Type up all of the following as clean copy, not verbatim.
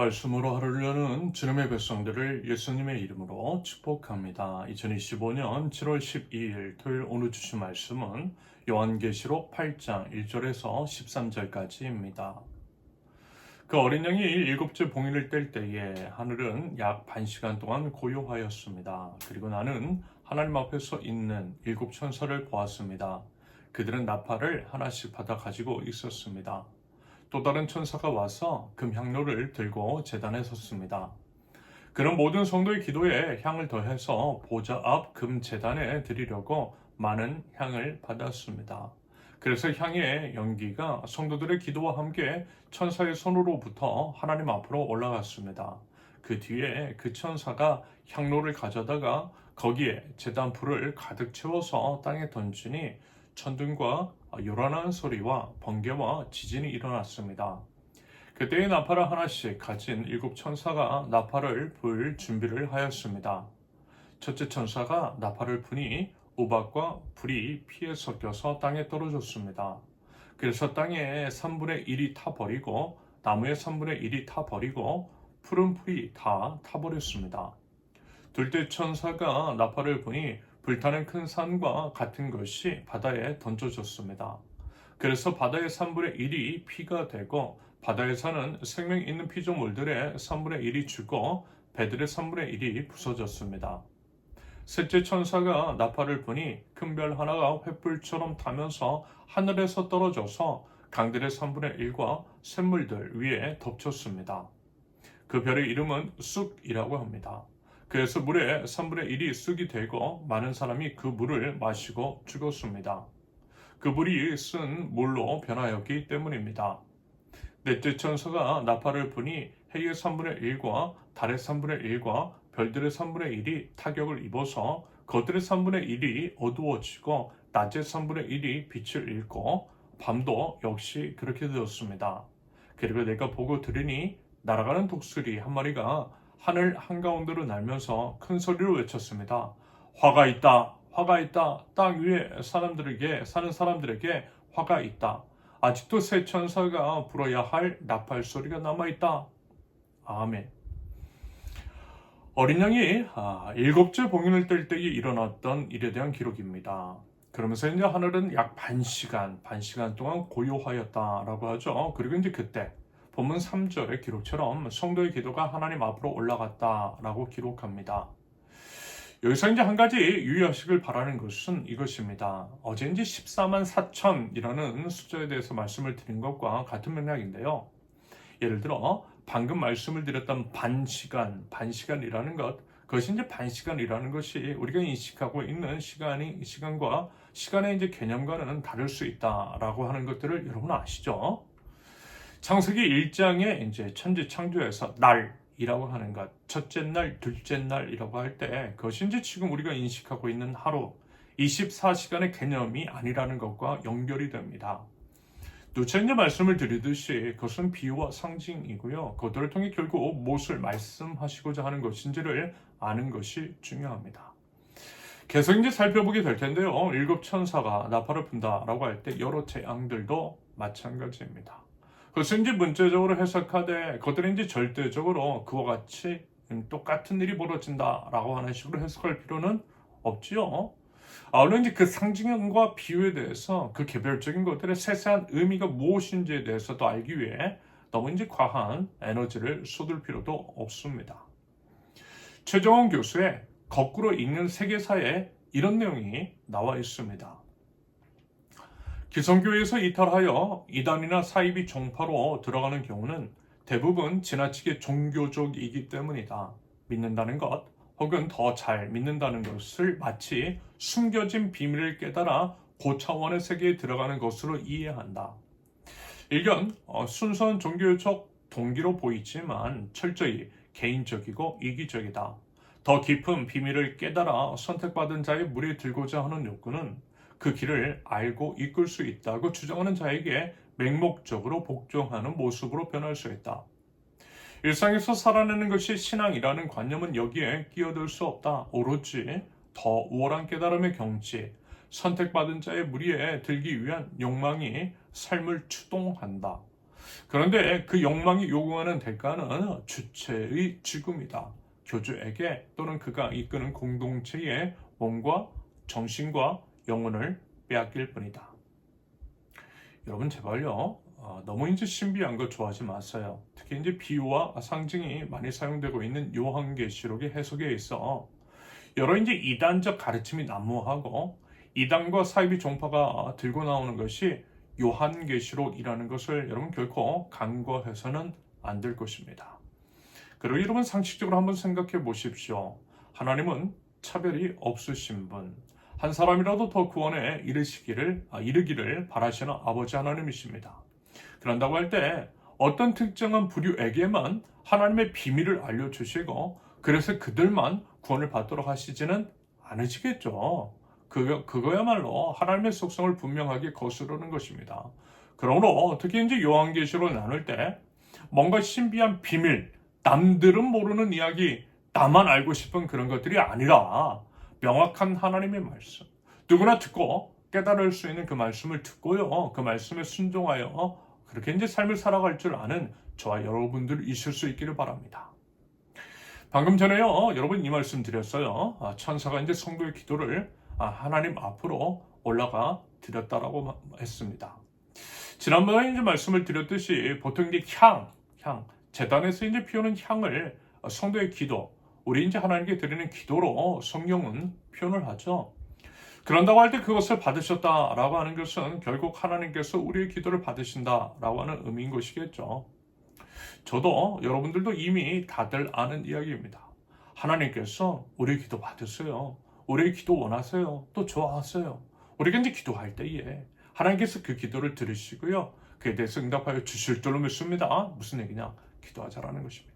말씀으로 하루를 여는 주님의 백성들을 예수님의 이름으로 축복합니다. 2025년 7월 12일 토요일 오늘 주신 말씀은 요한계시록 8장 1절에서 13절까지입니다. 그 어린 양이 일곱째 봉인을 뗄 때에 하늘은 약 반시간 동안 고요하였습니다. 그리고 나는 하나님 앞에 서 있는 일곱 천사를 보았습니다. 그들은 나팔을 하나씩 받아 가지고 있었습니다. 또 다른 천사가 와서 금향로를 들고 제단에 섰습니다. 그는 모든 성도의 기도에 향을 더해서 보좌 앞 금제단에 드리려고 많은 향을 받았습니다. 그래서 향의 연기가 성도들의 기도와 함께 천사의 손으로부터 하나님 앞으로 올라갔습니다. 그 뒤에 그 천사가 향로를 가져다가 거기에 제단 불을 가득 채워서 땅에 던지니 천둥과 요란한 소리와 번개와 지진이 일어났습니다. 그때의 나팔을 하나씩 가진 일곱 천사가 나팔을 불 준비를 하였습니다. 첫째 천사가 나팔을 부니 우박과 불이 피에 섞여서 땅에 떨어졌습니다. 그래서 땅의 3분의 1이 타버리고 나무의 3분의 1이 타버리고 푸른 풀이 다 타버렸습니다. 둘째 천사가 나팔을 부니 불타는 큰 산과 같은 것이 바다에 던져졌습니다. 그래서 바다의 3분의 1이 피가 되고 바다에 사는 생명 있는 피조물들의 3분의 1이 죽고 배들의 3분의 1이 부서졌습니다. 셋째 천사가 나팔을 부니 큰 별 하나가 횃불처럼 타면서 하늘에서 떨어져서 강들의 3분의 1과 샘물들 위에 덮쳤습니다. 그 별의 이름은 쑥이라고 합니다. 그래서 물의 3분의 1이 쑥이 되고 많은 사람이 그 물을 마시고 죽었습니다. 그 물이 쓴 물로 변하였기 때문입니다. 넷째 천사가 나팔을 부니 해의 3분의 1과 달의 3분의 1과 별들의 3분의 1이 타격을 입어서 그들의 3분의 1이 어두워지고 낮의 3분의 1이 빛을 잃고 밤도 역시 그렇게 되었습니다. 그리고 내가 보고 들으니 날아가는 독수리 한 마리가 하늘 한가운데로 날면서 큰 소리로 외쳤습니다. 화가 있다! 화가 있다! 땅 위에 사는 사람들에게 화가 있다. 아직도 새 천사가 불어야 할 나팔 소리가 남아있다. 아멘. 어린 양이 일곱째 봉인을 뗄 때에 일어났던 일에 대한 기록입니다. 그러면서 이제 하늘은 약 반시간 동안 고요하였다라고 하죠. 그리고 이제 그때 본문 3절의 기록처럼 성도의 기도가 하나님 앞으로 올라갔다라고 기록합니다. 여기서 이제 한 가지 유의하시길 바라는 것은 이것입니다. 어제 이제 14만 4천이라는 숫자에 대해서 말씀을 드린 것과 같은 맥락인데요. 예를 들어 방금 말씀을 드렸던 반시간이라는 것, 그것이 이제 반시간이라는 것이 우리가 인식하고 있는 시간의 이제 개념과는 다를 수 있다라고 하는 것들을 여러분 아시죠? 창세기 1장에 이제 천지 창조에서 날이라고 하는 것, 첫째 날, 둘째 날이라고 할 때 그것이 이제 지금 우리가 인식하고 있는 하루 24시간의 개념이 아니라는 것과 연결이 됩니다. 누차 이제 말씀을 드리듯이 그것은 비유와 상징이고요. 그것들을 통해 결국 무엇을 말씀하시고자 하는 것인지를 아는 것이 중요합니다. 계속 이제 살펴보게 될 텐데요. 일곱 천사가 나팔을 분다라고 할 때 여러 재앙들도 마찬가지입니다. 그것은 이제 문자적으로 해석하되 그것들은 이제 절대적으로 그와 같이 똑같은 일이 벌어진다라고 하는 식으로 해석할 필요는 없지요. 아울러 이제 그 상징과 비유에 대해서 그 개별적인 것들의 세세한 의미가 무엇인지에 대해서도 알기 위해 너무 이제 과한 에너지를 쏟을 필요도 없습니다. 최정원 교수의 거꾸로 읽는 세계사에 이런 내용이 나와 있습니다. 기성교회에서 이탈하여 이단이나 사이비 종파로 들어가는 경우는 대부분 지나치게 종교적이기 때문이다. 믿는다는 것 혹은 더 잘 믿는다는 것을 마치 숨겨진 비밀을 깨달아 고차원의 세계에 들어가는 것으로 이해한다. 일견 순수한 종교적 동기로 보이지만 철저히 개인적이고 이기적이다. 더 깊은 비밀을 깨달아 선택받은 자의 물에 들고자 하는 욕구는 그 길을 알고 이끌 수 있다고 주장하는 자에게 맹목적으로 복종하는 모습으로 변할 수 있다. 일상에서 살아내는 것이 신앙이라는 관념은 여기에 끼어들 수 없다. 오로지 더 우월한 깨달음의 경지, 선택받은 자의 무리에 들기 위한 욕망이 삶을 추동한다. 그런데 그 욕망이 요구하는 대가는 주체의 죽음이다. 교주에게 또는 그가 이끄는 공동체의 몸과 정신과 영혼을 빼앗길 뿐이다. 여러분 제발요. 너무 이제 신비한 거 좋아하지 마세요. 특히 이제 비유와 상징이 많이 사용되고 있는 요한계시록의 해석에 있어 여러 이제 이단적 가르침이 난무하고 이단과 사이비 종파가 들고 나오는 것이 요한계시록이라는 것을 여러분 결코 간과해서는 안 될 것입니다. 그리고 여러분 상식적으로 한번 생각해 보십시오. 하나님은 차별이 없으신 분, 한 사람이라도 더 구원에 이르기를 바라시는 아버지 하나님이십니다. 그런다고 할 때 어떤 특정한 부류에게만 하나님의 비밀을 알려주시고 그래서 그들만 구원을 받도록 하시지는 않으시겠죠. 그거야말로 하나님의 속성을 분명하게 거스르는 것입니다. 그러므로 특히 이제 요한계시록을 나눌 때 뭔가 신비한 비밀, 남들은 모르는 이야기, 나만 알고 싶은 그런 것들이 아니라 명확한 하나님의 말씀, 누구나 듣고 깨달을 수 있는 그 말씀을 듣고요, 그 말씀에 순종하여 그렇게 이제 삶을 살아갈 줄 아는 저와 여러분들 있을 수 있기를 바랍니다. 방금 전에요, 여러분 이 말씀 드렸어요. 천사가 이제 성도의 기도를 하나님 앞으로 올라가 드렸다라고 했습니다. 지난번에 이제 말씀을 드렸듯이 보통 이제 제단에서 이제 피우는 향을 성도의 기도, 우리 이제 하나님께 드리는 기도로 성경은 표현을 하죠. 그런다고 할 때 그것을 받으셨다라고 하는 것은 결국 하나님께서 우리의 기도를 받으신다라고 하는 의미인 것이겠죠. 저도 여러분들도 이미 다들 아는 이야기입니다. 하나님께서 우리의 기도 받으세요. 우리의 기도 원하세요. 또 좋아하세요. 우리가 이제 기도할 때에 하나님께서 그 기도를 들으시고요. 그에 대해서 응답하여 주실 줄로 믿습니다. 무슨 얘기냐? 기도하자라는 것입니다.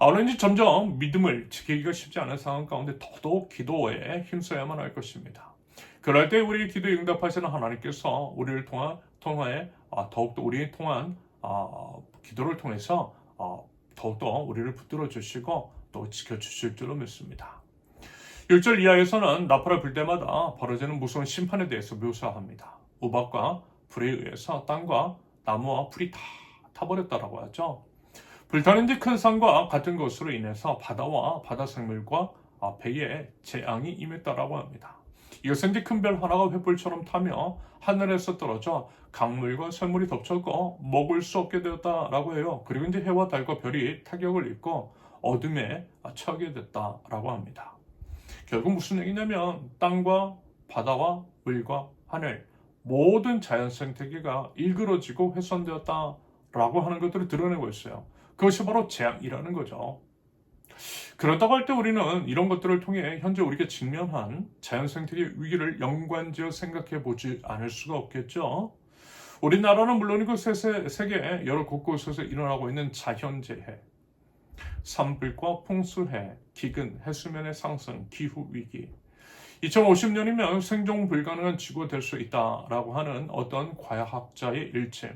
오늘 이제 점점 믿음을 지키기가 쉽지 않은 상황 가운데 더더욱 기도에 힘써야만 할 것입니다. 그럴 때 우리 기도에 응답하시는 하나님께서 우리를 통해 더욱더 우리의 기도를 통해서 더욱더 우리를 붙들어 주시고 또 지켜주실 줄로 믿습니다. 1절 이하에서는 나팔을 불 때마다 벌어지는 무서운 심판에 대해서 묘사합니다. 우박과 불에 의해서 땅과 나무와 풀이 다 타버렸다라고 하죠. 불타는 큰 산과 같은 것으로 인해서 바다와 바다 생물과 배에 재앙이 임했다라고 합니다. 이것은 큰 별 하나가 횃불처럼 타며 하늘에서 떨어져 강물과 샘물이 덮쳤고 먹을 수 없게 되었다라고 해요. 그리고 이제 해와 달과 별이 타격을 입고 어둠에 처하게 됐다라고 합니다. 결국 무슨 얘기냐면 땅과 바다와 물과 하늘 모든 자연 생태계가 일그러지고 훼손되었다라고 하는 것들을 드러내고 있어요. 그것이 바로 재앙이라는 거죠. 그렇다고 할 때 우리는 이런 것들을 통해 현재 우리가 직면한 자연 생태계 위기를 연관지어 생각해 보지 않을 수가 없겠죠. 우리나라는 물론이고 세계 여러 곳곳에서 일어나고 있는 자연재해, 산불과 풍수해, 기근, 해수면의 상승, 기후위기, 2050년이면 생존 불가능한 지구가 될 수 있다라고 하는 어떤 과학자의 일침,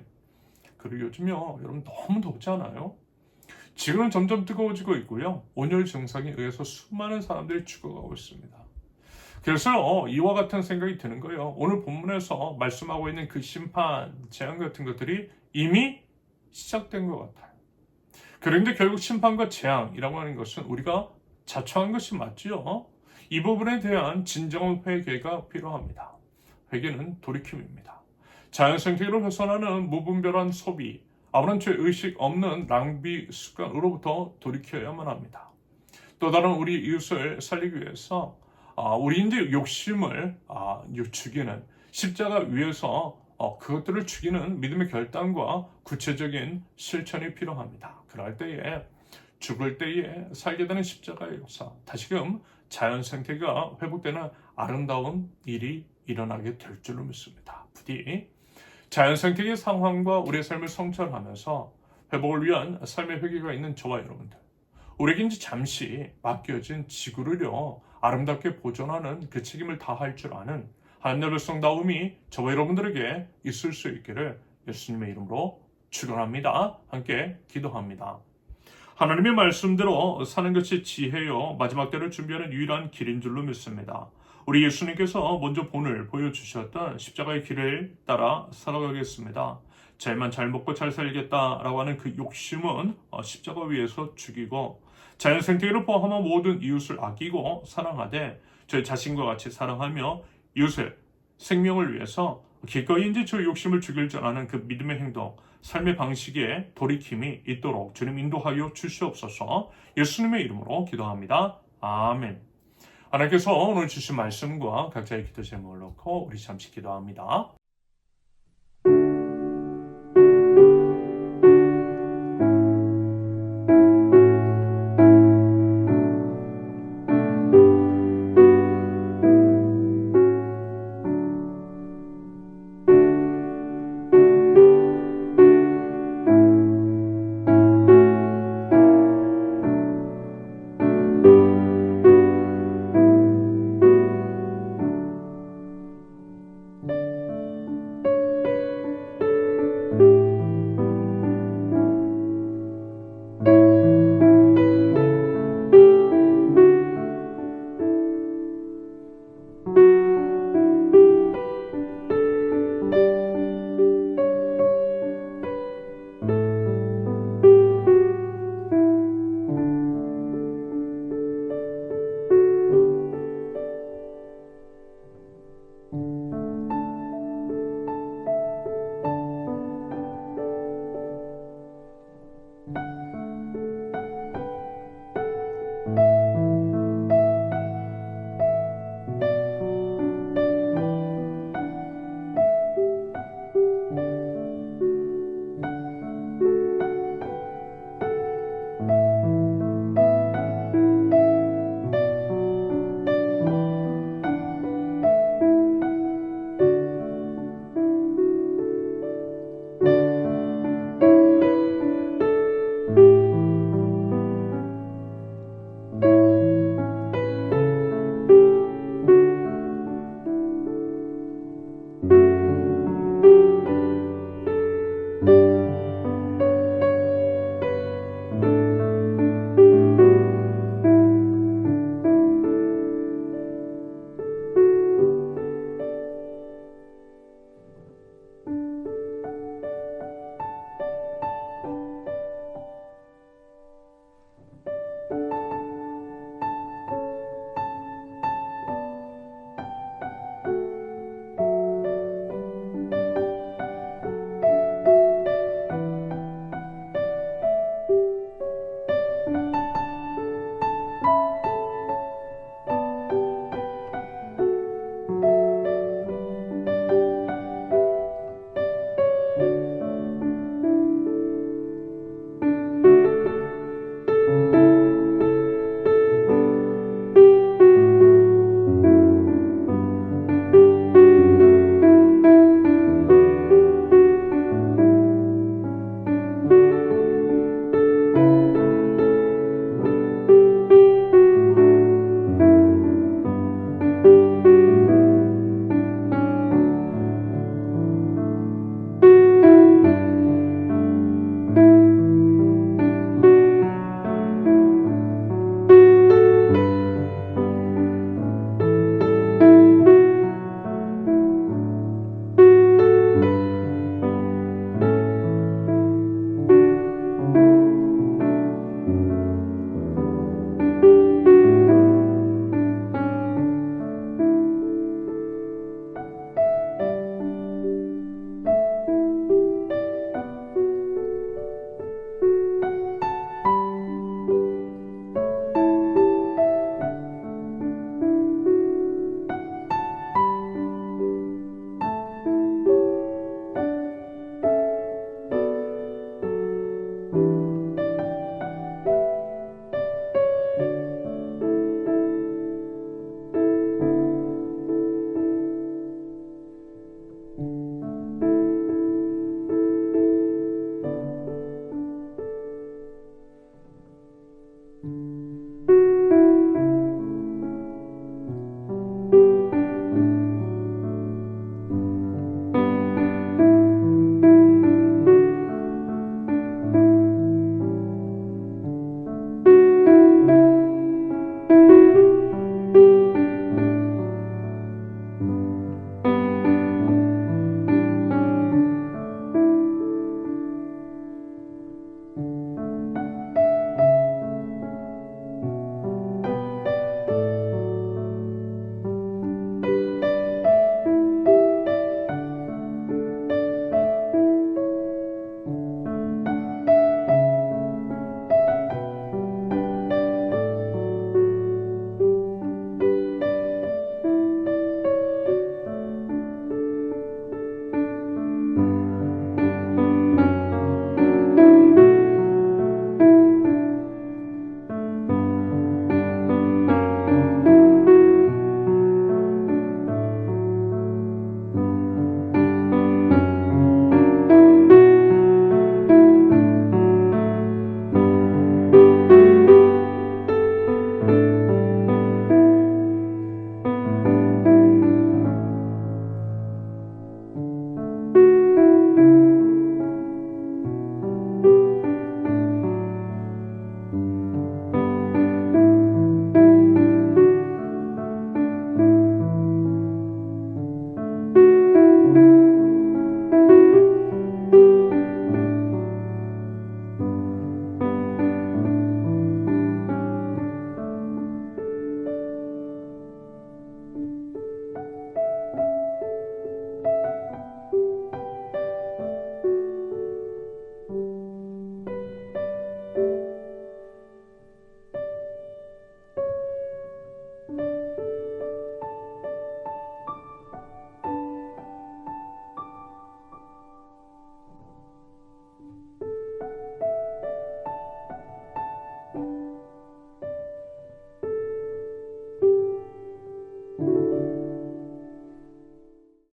그리고 요즘요 여러분 너무 덥지 않아요? 지금은 점점 뜨거워지고 있고요. 온열 증상에 의해서 수많은 사람들이 죽어가고 있습니다. 그래서 이와 같은 생각이 드는 거예요. 오늘 본문에서 말씀하고 있는 그 심판, 재앙 같은 것들이 이미 시작된 것 같아요. 그런데 결국 심판과 재앙이라고 하는 것은 우리가 자초한 것이 맞지요. 이 부분에 대한 진정한 회개가 필요합니다. 회개는 돌이킴입니다. 자연 생태계를 훼손하는 무분별한 소비, 아무런 죄 의식 없는 낭비 습관으로부터 돌이켜야만 합니다. 또 다른 우리 이웃을 살리기 위해서 우리인의 욕심을 죽이는 십자가 위에서 그것들을 죽이는 믿음의 결단과 구체적인 실천이 필요합니다. 그럴 때에 죽을 때에 살게 되는 십자가의 역사, 다시금 자연 생태계가 회복되는 아름다운 일이 일어나게 될 줄로 믿습니다. 부디 자연 생태계 상황과 우리의 삶을 성찰하면서 회복을 위한 삶의 회개가 있는 저와 여러분들, 우리에게 이제 잠시 맡겨진 지구를요 아름답게 보존하는 그 책임을 다할 줄 아는 하나님의 백성다움이 저와 여러분들에게 있을 수 있기를 예수님의 이름으로 축원합니다. 함께 기도합니다. 하나님의 말씀대로 사는 것이 지혜요 마지막 때를 준비하는 유일한 길인 줄로 믿습니다. 우리 예수님께서 먼저 본을 보여주셨던 십자가의 길을 따라 살아가겠습니다. 잘만 잘 먹고 잘 살겠다라고 하는 그 욕심은 십자가 위에서 죽이고 자연 생태계를 포함한 모든 이웃을 아끼고 사랑하되 저희 자신과 같이 사랑하며 이웃의 생명을 위해서 기꺼이인지 저 욕심을 죽일 줄 아는 그 믿음의 행동, 삶의 방식에 돌이킴이 있도록 주님 인도하여 주시옵소서. 예수님의 이름으로 기도합니다. 아멘. 하나님께서 오늘 주신 말씀과 각자의 기도 제목을 놓고 우리 잠시 기도합니다.